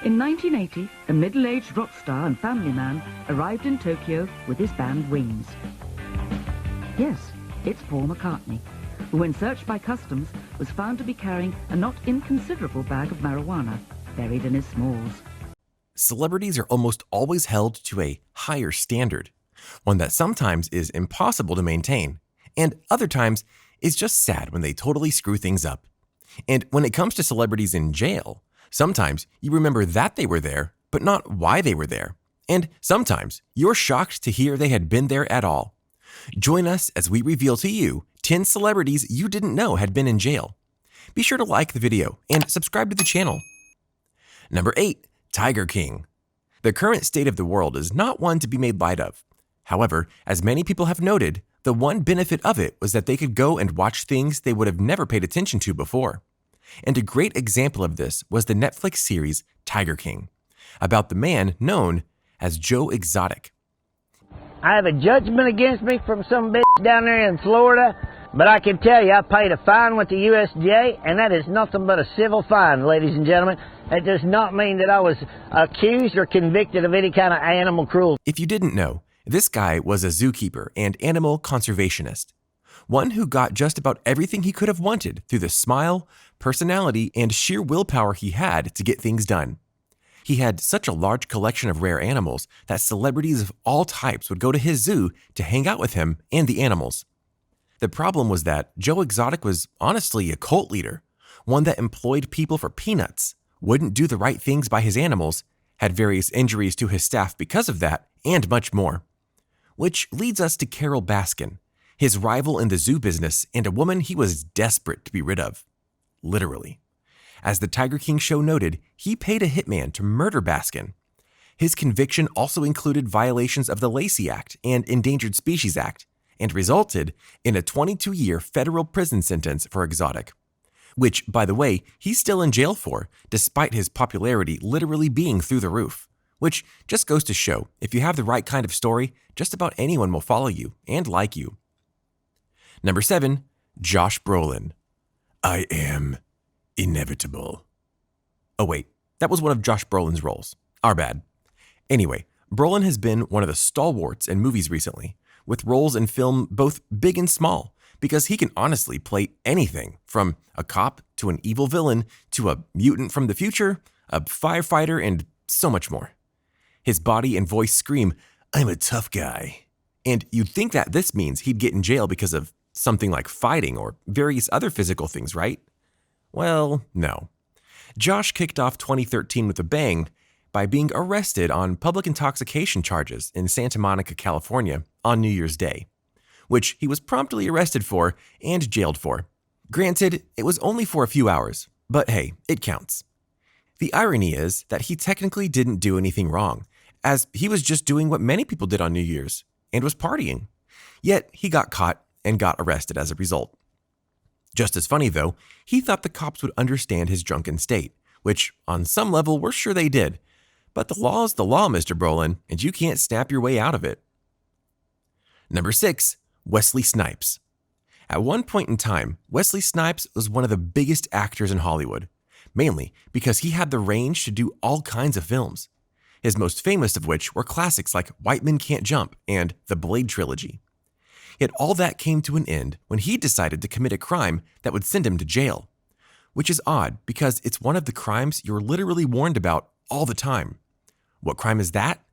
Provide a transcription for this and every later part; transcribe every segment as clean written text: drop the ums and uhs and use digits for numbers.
In 1980, a middle-aged rock star and family man arrived in Tokyo with his band Wings. Yes, it's Paul McCartney, who, when searched by customs, was found to be carrying a not inconsiderable bag of marijuana buried in his smalls. Celebrities are almost always held to a higher standard, one that sometimes is impossible to maintain, and other times is just sad when they totally screw things up. And when it comes to celebrities in jail, sometimes you remember that they were there, but not why they were there. And sometimes you're shocked to hear they had been there at all. Join us as we reveal to you 10 celebrities you didn't know had been in jail. Be sure to like the video and subscribe to the channel. Number 8. Tiger King. The current state of the world is not one to be made light of. However, as many people have noted, the one benefit of it was that they could go and watch things they would have never paid attention to before. And a great example of this was the Netflix series Tiger King, about the man known as Joe Exotic. I have a judgment against me from some bitch down there in Florida, but I can tell you I paid a fine with the USDA, and that is nothing but a civil fine, ladies and gentlemen. That does not mean that I was accused or convicted of any kind of animal cruelty. If you didn't know, this guy was a zookeeper and animal conservationist, one who got just about everything he could have wanted through the smile, personality, and sheer willpower he had to get things done. He had such a large collection of rare animals that celebrities of all types would go to his zoo to hang out with him and the animals. The problem was that Joe Exotic was honestly a cult leader, one that employed people for peanuts, wouldn't do the right things by his animals, had various injuries to his staff because of that, and much more. Which leads us to Carol Baskin, his rival in the zoo business and a woman he was desperate to be rid of. Literally. As the Tiger King show noted, he paid a hitman to murder Baskin. His conviction also included violations of the Lacey Act and Endangered Species Act, and resulted in a 22-year federal prison sentence for Exotic, which, by the way, he's still in jail for, despite his popularity literally being through the roof. Which just goes to show, if you have the right kind of story, just about anyone will follow you and like you. Number 7. Josh Brolin. I am inevitable. Oh wait, that was one of Josh Brolin's roles. Our bad. Anyway, Brolin has been one of the stalwarts in movies recently, with roles in film both big and small, because he can honestly play anything from a cop to an evil villain to a mutant from the future, a firefighter, and so much more. His body and voice scream, "I'm a tough guy." And you'd think that this means he'd get in jail because of something like fighting or various other physical things, right? Well, no. Josh kicked off 2013 with a bang by being arrested on public intoxication charges in Santa Monica, California on New Year's Day, which he was promptly arrested for and jailed for. Granted, it was only for a few hours, but hey, it counts. The irony is that he technically didn't do anything wrong, as he was just doing what many people did on New Year's, and was partying. Yet he got caught and got arrested as a result. Just as funny though, he thought the cops would understand his drunken state, which on some level we're sure they did. But the law is the law, Mr. Brolin, and you can't snap your way out of it. Number 6. Wesley Snipes. At one point in time, Wesley Snipes was one of the biggest actors in Hollywood, mainly because he had the range to do all kinds of films, his most famous of which were classics like White Men Can't Jump and the Blade trilogy. Yet all that came to an end when he decided to commit a crime that would send him to jail, which is odd because it's one of the crimes you're literally warned about all the time. What crime is that?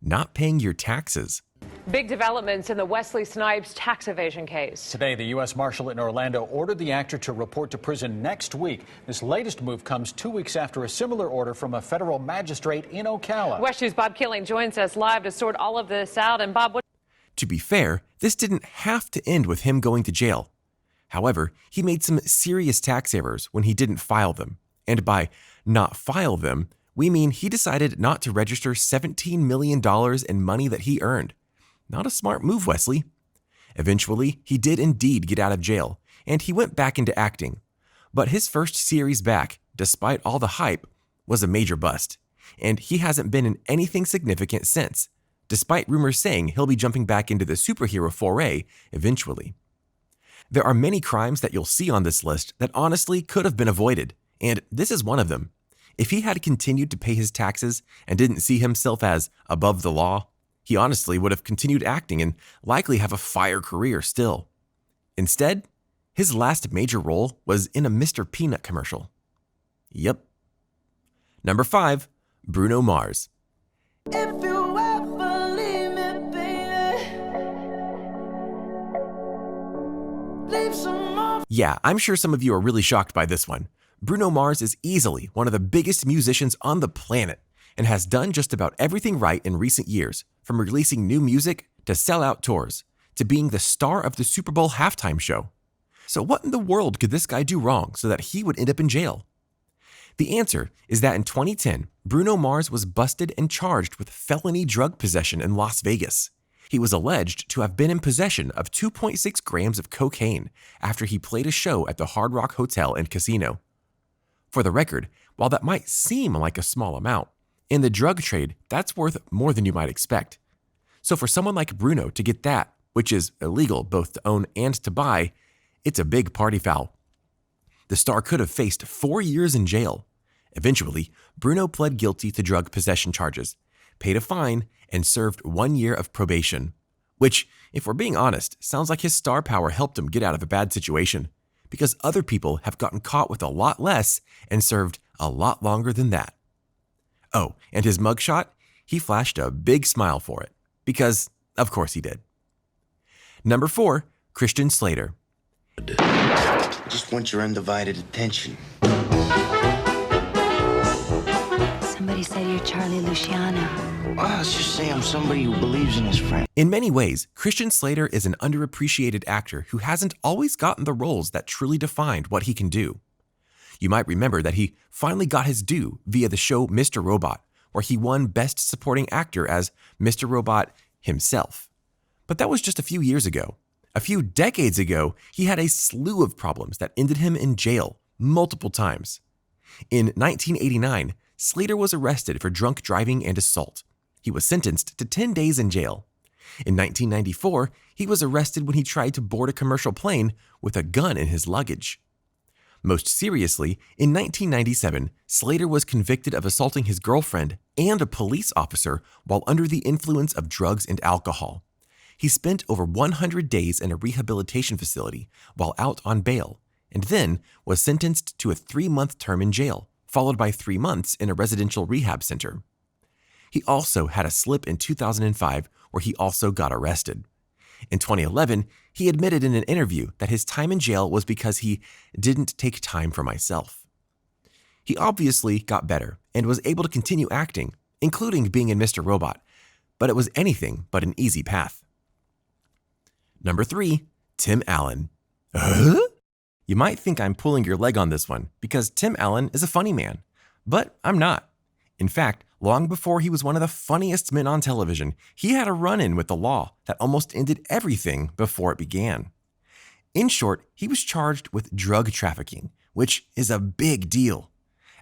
Not paying your taxes. Big developments in the Wesley Snipes tax evasion case. Today, the U.S. Marshal in Orlando ordered the actor to report to prison next week. This latest move comes 2 weeks after a similar order from a federal magistrate in Ocala. West News' Bob Killing joins us live to sort all of this out. And Bob, what? To be fair, this didn't have to end with him going to jail. However, he made some serious tax errors when he didn't file them. And by not file them, we mean he decided not to register $17 million in money that he earned. Not a smart move, Wesley. Eventually, he did indeed get out of jail, and he went back into acting. But his first series back, despite all the hype, was a major bust, and he hasn't been in anything significant since, despite rumors saying he'll be jumping back into the superhero foray eventually. There are many crimes that you'll see on this list that honestly could have been avoided, and this is one of them. If he had continued to pay his taxes and didn't see himself as above the law, he honestly would have continued acting and likely have a fire career still. Instead, his last major role was in a Mr. Peanut commercial. Yep. Number 5, Bruno Mars. If you ever leave me, baby, leave some more. Yeah, I'm sure some of you are really shocked by this one. Bruno Mars is easily one of the biggest musicians on the planet and has done just about everything right in recent years, from releasing new music to sell-out tours to being the star of the Super Bowl halftime show. So what in the world could this guy do wrong so that he would end up in jail? The answer is that in 2010, Bruno Mars was busted and charged with felony drug possession in Las Vegas. He was alleged to have been in possession of 2.6 grams of cocaine after he played a show at the Hard Rock Hotel and Casino. For the record, while that might seem like a small amount, in the drug trade, that's worth more than you might expect. So for someone like Bruno to get that, which is illegal both to own and to buy, it's a big party foul. The star could have faced 4 years in jail. Eventually, Bruno pled guilty to drug possession charges, paid a fine, and served 1 year of probation, which, if we're being honest, sounds like his star power helped him get out of a bad situation, because other people have gotten caught with a lot less and served a lot longer than that. Oh, and his mugshot? He flashed a big smile for it, because of course he did. Number 4, Christian Slater. I just want your undivided attention. Somebody said you're Charlie Luciano. Well, let's just say I'm somebody who believes in his friend. In many ways, Christian Slater is an underappreciated actor who hasn't always gotten the roles that truly defined what he can do. You might remember that he finally got his due via the show Mr. Robot, where he won Best Supporting Actor as Mr. Robot himself. But that was just a few years ago. A few decades ago, he had a slew of problems that ended him in jail multiple times. In 1989, Slater was arrested for drunk driving and assault. He was sentenced to 10 days in jail. In 1994, he was arrested when he tried to board a commercial plane with a gun in his luggage. Most seriously, in 1997, Slater was convicted of assaulting his girlfriend and a police officer while under the influence of drugs and alcohol. He spent over 100 days in a rehabilitation facility while out on bail, and then was sentenced to a 3-month term in jail, followed by 3 months in a residential rehab center. He also had a slip in 2005 where he also got arrested. In 2011, he admitted in an interview that his time in jail was because he didn't take time for myself. He obviously got better and was able to continue acting, including being in Mr. Robot, but it was anything but an easy path. Number 3, Tim Allen. You might think I'm pulling your leg on this one because Tim Allen is a funny man, but I'm not. In fact, long before he was one of the funniest men on television, he had a run-in with the law that almost ended everything before it began. In short, he was charged with drug trafficking, which is a big deal.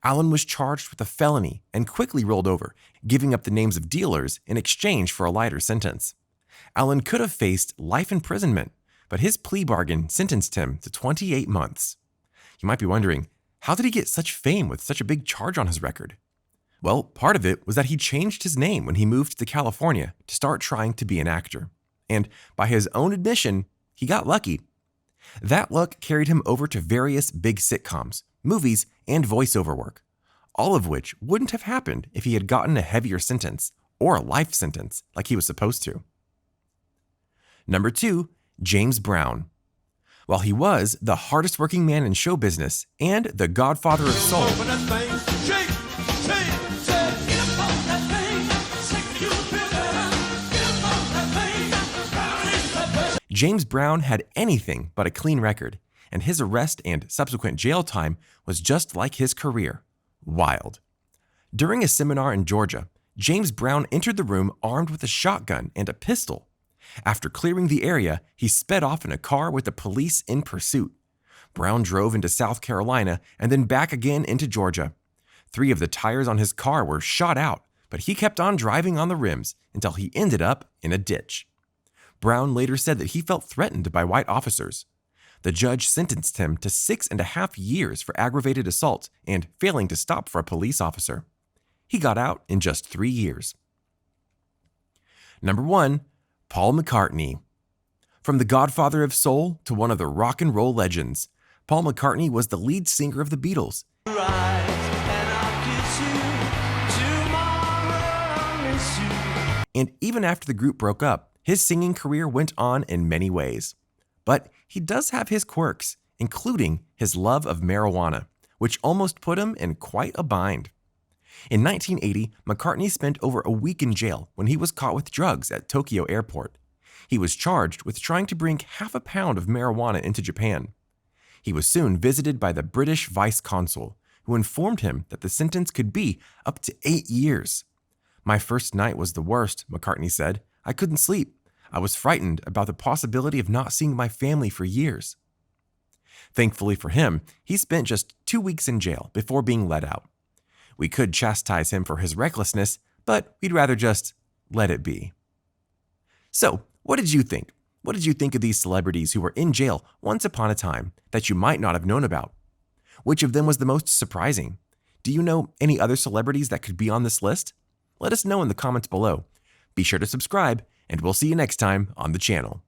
Allen was charged with a felony and quickly rolled over, giving up the names of dealers in exchange for a lighter sentence. Allen could have faced life imprisonment, but his plea bargain sentenced him to 28 months. You might be wondering, how did he get such fame with such a big charge on his record? Well, part of it was that he changed his name when he moved to California to start trying to be an actor. And by his own admission, he got lucky. That luck carried him over to various big sitcoms, movies, and voiceover work, all of which wouldn't have happened if he had gotten a heavier sentence or a life sentence like he was supposed to. Number 2, James Brown. While he was the hardest working man in show business and the godfather of soul, James Brown had anything but a clean record, and his arrest and subsequent jail time was just like his career, wild. During a seminar in Georgia, James Brown entered the room armed with a shotgun and a pistol. After clearing the area, he sped off in a car with the police in pursuit. Brown drove into South Carolina and then back again into Georgia. 3 of the tires on his car were shot out, but he kept on driving on the rims until he ended up in a ditch. Brown later said that he felt threatened by white officers. The judge sentenced him to 6.5 years for aggravated assault and failing to stop for a police officer. He got out in just 3 years. Number 1, Paul McCartney. From the godfather of soul to one of the rock and roll legends, Paul McCartney was the lead singer of the Beatles. And even after the group broke up, his singing career went on in many ways. But he does have his quirks, including his love of marijuana, which almost put him in quite a bind. In 1980, McCartney spent over a week in jail when he was caught with drugs at Tokyo Airport. He was charged with trying to bring half a pound of marijuana into Japan. He was soon visited by the British vice consul, who informed him that the sentence could be up to 8 years. "My first night was the worst," McCartney said. "I couldn't sleep. I was frightened about the possibility of not seeing my family for years." Thankfully for him, he spent just 2 weeks in jail before being let out. We could chastise him for his recklessness, but we'd rather just let it be. So, what did you think? What did you think of these celebrities who were in jail once upon a time that you might not have known about? Which of them was the most surprising? Do you know any other celebrities that could be on this list? Let us know in the comments below. Be sure to subscribe, and we'll see you next time on the channel.